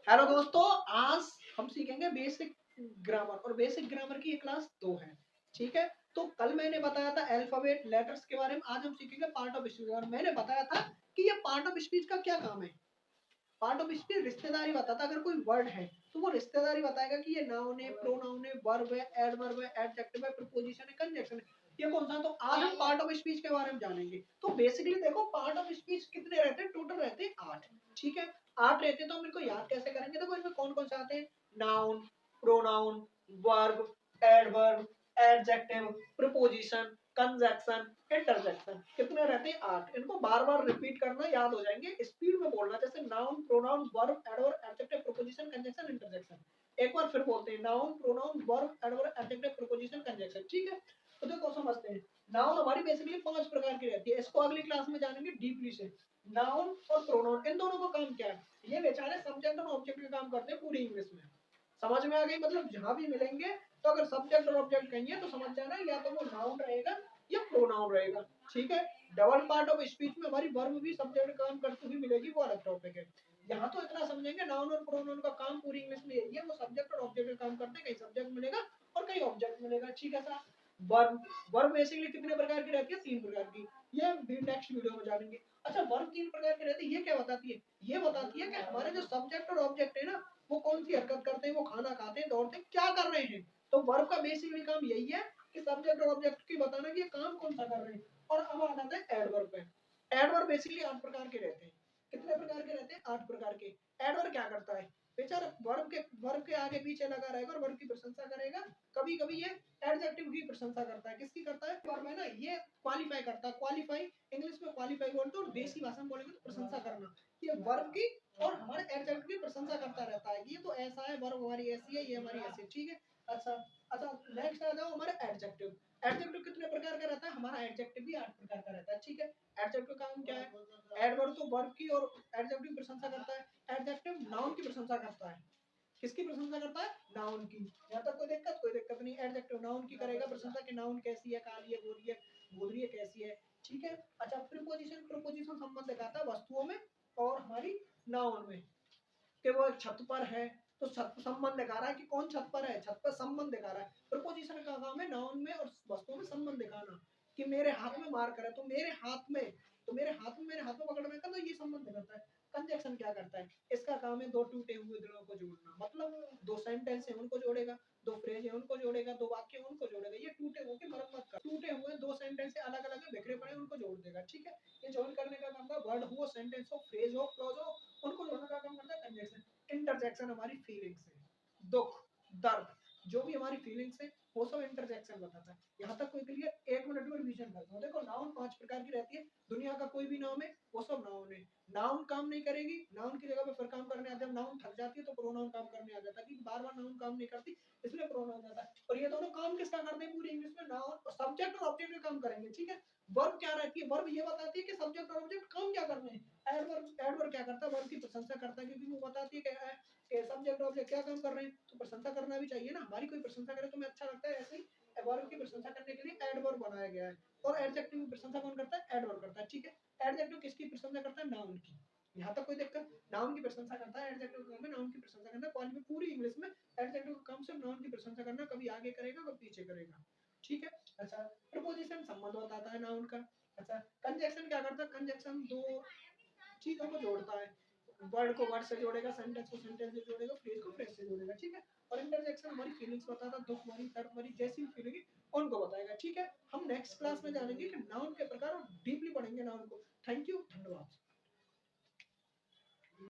Hello दोस्तों, आज हम सीखेंगे बेसिक ग्रामर और बेसिक ग्रामर की ये क्लास 2 है। ठीक है, तो कल मैंने बताया था अल्फाबेट लेटर्स के बारे में, आज हम सीखेंगे पार्ट ऑफ स्पीच। और मैंने बताया था कि ये पार्ट ऑफ स्पीच का क्या काम है। पार्ट ऑफ स्पीच रिश्तेदारी बताता, अगर कोई वर्ड है तो वो रिश्तेदारी बताएगा कि ये नाउन है, प्रोनाउन है, वर्ब है, एडवर्ब है, एडजेक्टिव है, प्रीपोजिशन है, कंजंक्शन है, ये कौन सा। तो आज हम पार्ट ऑफ स्पीच के बारे में जानेंगे। तो बेसिकली देखो, पार्ट ऑफ स्पीच कितने रहते हैं, टोटल रहते हैं 8। ठीक है, 8 रहते हैं, तो हम इनको याद कैसे करेंगे। देखो इनमें कौन कौन से आते हैं, noun, pronoun, verb, adverb, adjective, preposition, conjunction, interjection. कितने रहते हैं 8। इनको बार बार रिपीट करना, याद हो जाएंगे। स्पीड में बोलना, जैसे noun, pronoun, verb, adverb, adjective, preposition, conjunction, interjection. एक बार फिर बोलते हैं, noun, pronoun, verb, adverb, adjective, preposition, conjunction. ठीक है, तो देखो समझते हैं। नाउन हमारी बेसिकली 5 प्रकार की रहती है, इसको अगली क्लास में जानेंगे डीपली से। नाउन और प्रोनाउन, इन दोनों का काम क्या है। ये बेचारे सब्जेक्ट और ऑब्जेक्ट का काम करते हैं पूरी इंग्लिश में। समझ में आ गई, मतलब जहां भी मिलेंगे तो अगर सब्जेक्ट और ऑब्जेक्ट कहेंगे तो समझ जाना या तो वो नाउन रहेगा या प्रोनाउन रहेगा। ठीक है, डबल पार्ट ऑफ स्पीच में हमारी वर्ब भी सब्जेक्ट काम करती हुई मिलेगी, वो अलग टॉपिक है। यहाँ तो इतना समझेंगे, नाउन और प्रोनाउन का काम पूरी इंग्लिश में यही है, वो सब्जेक्ट और ऑब्जेक्ट का काम करते हैं। कहीं सब्जेक्ट मिलेगा और कहीं ऑब्जेक्ट मिलेगा। ठीक है सर। वर्ब, वर्ब बेसिकली कितने प्रकार की रहती है, 3 प्रकार की। ये भी नेक्स्ट वीडियो में जानेंगे। अच्छा, वर्ब 3 प्रकार की रहती है, ये क्या बताती है। ये बताती है कि हमारे जो सब्जेक्ट और ऑब्जेक्ट है ना, वो कौन सी हरकत करते हैं, वो खाना खाते हैं, दौड़ते हैं, क्या कर रहे हैं। तो वर्ब का बेसिकली काम यही है कि सब्जेक्ट और ऑब्जेक्ट की बताना कि ये काम कौन सा कर रहे हैं। और अब आ जाते हैं एडवर्ब पे। एडवर्ब बेसिकली 8 प्रकार के रहते हैं। कितने प्रकार के रहते हैं, 8 प्रकार के। एडवर्ब क्या करता है, बेचारा वर्ब के आगे पीछे लगा रहेगा और वर्ब की प्रशंसा करेगा। कभी कभी ये एडजेक्टिव की प्रशंसा करता है। किसकी करता है, वर्ब है ना, ये क्वालिफाई करता है। क्वालिफाई इंग्लिश में क्वालिफाई बोलते हैं, और देसी भाषा में बोलेंगे तो प्रशंसा करना। ये वर्ब की और हमारे एडजेक्टिव की प्रशंसा करता रहता है कि ये तो ऐसा है, वर्ब हमारी ऐसी है, ये हमारी ऐसी है। ठीक है, अच्छा अच्छा, नेक्स्ट आ जाओ हमारा एडजेक्टिव। एडजेक्टिव कितने प्रकार का रहता है, हमारा एडजेक्टिव भी 8 प्रकार का रहता है। ठीक है, एडजेक्टिव का काम क्या है, एडवर्ब तो वर्ब की और एडजेक्टिव की प्रशंसा करता है। एडजेक्टिव नाउन की प्रशंसा करता है। किसकी प्रशंसा करता है, नाउन की। यहाँ तक कोई दिक्कत नहीं। एडजेक्टिव नाउन की करेगा प्रशंसा कि नाउन कैसी है, काली है, गोरी है, गोदरी है, कैसी है। ठीक है, अच्छा प्रीपोजिशन, प्रीपोजिशन संबंध दिखाता है वस्तुओं में और हमारी नाउन में। कि वो छत पर है तो छत संबंध दिखा रहा है कि कौन छत पर है, छत पर संबंध दिखा रहा है। प्रीपोजिशन का काम है नाउन में और वस्तुओं में संबंध दिखाना। कि मेरे हाथ में मार्कर है तो मेरे हाथ में, मेरे हाथ में पकड़ में, तो ये संबंध दिखाता है। कंजक्शन क्या करता है, इसका काम है दो टूटे हुए दिलों को जोड़ना। मतलब दो सेंटेंस है उनको जोड़ेगा, दो फ्रेज है उनको जोड़ेगा, दो वाक्य उनको जोड़ेगा। ये टूटे हुए की मरम्मत कर, टूटे हुए दो सेंटेंस अलग अलग है, बिखरे पड़े, उनको जोड़ देगा। ठीक है, ये ज्वाइन करने का काम है। वर्ड हो, सेंटेंस हो, फ्रेज हो, क्लॉज हो, उनको जोड़ने का काम करता है कंजक्शन। इंटरजेक्शन हमारी फीलिंग्स है, दुख, दर्द, जो भी हमारी फीलिंग्स है वो सब इंटरजेक्शन बताता है। यहाँ तक कोई क्लियर, 1 मिनट में रिवीजन करता हूँ। देखो नाउन 5 प्रकार की रहती है। दुनिया का कोई भी नाम है वो सब नाउन है। नाउन काम नहीं करेगी, नाउन की जगह पे फिर काम करने आता है। जब नाउन थक जाती है तो प्रोनाउन काम करने आ जाता है, कि बार बार नाउन काम नहीं करती इसलिए प्रोनाउन आता है। और ये दोनों काम किसका करते हैं पूरी इंग्लिश में, नाउन सब्जेक्ट और ऑब्जेक्ट का काम करेंगे। ठीक है, वर्ब क्या रहती है, वर्ब ये बताती है कि सब्जेक्ट और ऑब्जेक्ट काम क्या कर रहे हैं। एडवर्ब क्या करता है, वर्ब की प्रशंसा करता है, क्योंकि वो बताती है कि सब्जेक्ट और ऑब्जेक्ट क्या काम कर रहे हैं, तो प्रशंसा करना भी चाहिए ना। हमारी कोई प्रशंसा करे तो हमें अच्छा लगता है, ऐसे ही वर्ब की प्रशंसा करने के लिए एडवर्ब बनाया गया है। और एडजेक्टिव की प्रशंसा कौन करता है, एडवर्ब करता है। ठीक है, एडजेक्टिव किसकी प्रशंसा करता है, नाउन की। यहाँ तक कोई दिक्कत, नाउन की प्रशंसा करता है। एडजेक्टिव का काम है नाउन की प्रशंसा करना। क्वालिटी पूरी इंग्लिश में एडजेक्टिव का काम सिर्फ नाउन की प्रशंसा करना, कभी आगे करेगा कभी पीछे करेगा। ठीक है, अच्छा प्रीपोजिशन संबंध बताता है नाउन का। अच्छा कंजक्शन क्या करता है, कंजक्शन दो चीजों को जोड़ता है। वर्ड को वर्ड से जोड़ेगा, सेंटेंस को सेंटेंस से जोड़ेगा, फ्रेज को फ्रेज से जोड़ेगा। ठीक है, और इंटरजेक्शन हमारी फीलिंग्स बताता है, दुख हमारी, दर्द हमारी, जैसी भी फीलिंग है उनको बताएगा। ठीक है, हम नेक्स्ट क्लास में जानेंगे कि नाउन के प्रकार और डीपली पढ़ेंगे नाउन को। थैंक यू, धन्यवाद।